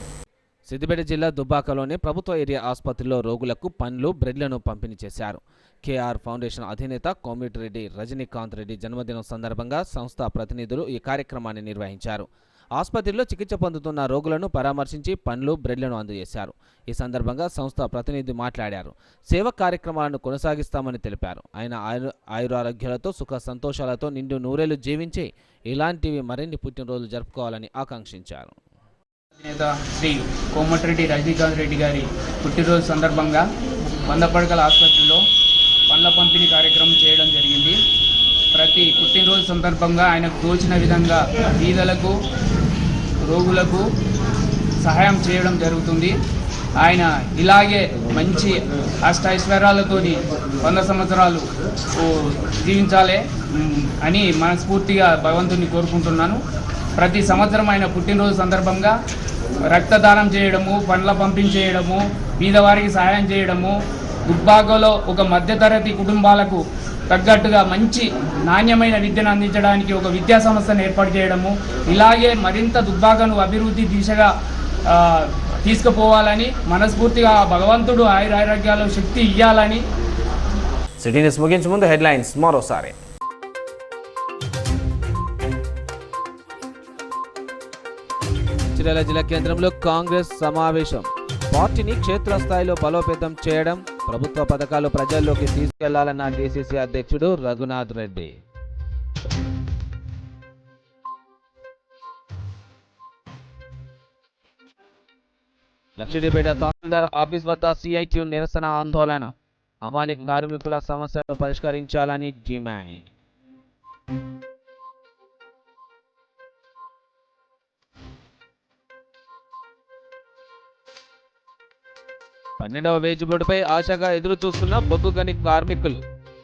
సిద్దిపేట జిల్లా దుబ్బాకలోని ప్రభుత్వ ఏరియా ఆసుపత్రిలో రోగులకు పండ్లు, బ్రెడ్లను పంపిణీ చేశారు. కేఆర్ ఫౌండేషన్ అధినేత కోమిటిరెడ్డి రజనీకాంత్ రెడ్డి జన్మదినం సందర్భంగా సంస్థ ప్రతినిధులు ఈ కార్యక్రమాన్ని నిర్వహించారు. ఆసుపత్రిలో చికిత్స పొందుతున్న రోగులను పరామర్శించి పండ్లు, బ్రెడ్లను అందజేశారు. ఈ సందర్భంగా సంస్థ ప్రతినిధి మాట్లాడారు. సేవా కార్యక్రమాలను కొనసాగిస్తామని తెలిపారు. ఆయన ఆయురారోగ్యాలతో సుఖ సంతోషాలతో నిండు నూరేళ్లు జీవించి ఇలాంటివి మరిన్ని పుట్టినరోజులు జరుపుకోవాలని ఆకాంక్షించారు. అధినేత శ్రీ కోమటిరెడ్డి రజనీకాంత్ రెడ్డి గారి పుట్టినరోజు సందర్భంగా 100 పడకల ఆసుపత్రిలో పండ్ల పంపిణీ కార్యక్రమం చేయడం జరిగింది. ప్రతి పుట్టినరోజు సందర్భంగా ఆయనకు తోచిన విధంగా పేదలకు, రోగులకు సహాయం చేయడం జరుగుతుంది. ఆయన ఇలాగే మంచి అష్టైశ్వర్యాలతోని 100 సంవత్సరాలు జీవించాలి అని మనస్ఫూర్తిగా భగవంతుని కోరుకుంటున్నాను. ప్రతి సంవత్సరం ఆయన పుట్టినరోజు సందర్భంగా రక్తదానం చేయడము, పండ్ల పంపిణీ చేయడము, పేదవారికి సహాయం చేయడము, దుబ్బాకలో ఒక మధ్యతరగతి కుటుంబాలకు తగ్గట్టుగా మంచి నాణ్యమైన విద్యను అందించడానికి ఒక విద్యా సంస్థను ఏర్పాటు చేయడము, ఇలాగే మరింత దుబ్బాకను అభివృద్ధి దిశగా తీసుకుపోవాలని మనస్ఫూర్తిగా భగవంతుడు ఆయురారోగ్యాలు శక్తి ఇవ్వాలని. సిటీ న్యూస్ ముగించే ముందు హెడ్లైన్స్ మరోసారి. మంచిర్యాల జిల్లా కేంద్రంలో కాంగ్రెస్ సమావేశం. పార్టీని క్షేత్రస్థాయిలో బలోపేతం చేయడం, ప్రభుత్వ పథకాలు ప్రజల్లోకి తీసుకెళ్లాలన్న డీసీసీ అధ్యక్షుడు రఘునాథ్ రెడ్డి. లక్షిడిపేట తహసీల్దార్ ఆఫీస్ వద్ద సిఐటి నిరసన ఆందోళన. హమాలీ కార్మికుల సమస్యలను పరిష్కరించాలని డిమాండ్. పన్నెండవ వేజ్ బోర్డుపై ఆశగా ఎదురు చూస్తున్న బొగ్గు గని కార్మికులు.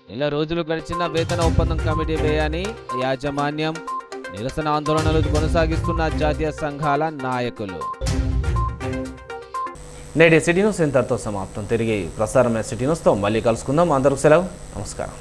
నెల రోజులు గడిచిన వేతన ఒప్పందం కమిటీ వేయని యాజమాన్యం. నిరసన ఆందోళనలు కొనసాగిస్తున్న జాతీయ సంఘాల నాయకులు. నేటి సిటీ న్యూస్ ఇంతటితో సమాప్తం. తిరిగి ప్రసారమైన సిటీ న్యూస్తో మళ్ళీ కలుసుకుందాం. అందరికీ సెలవు. నమస్కారం.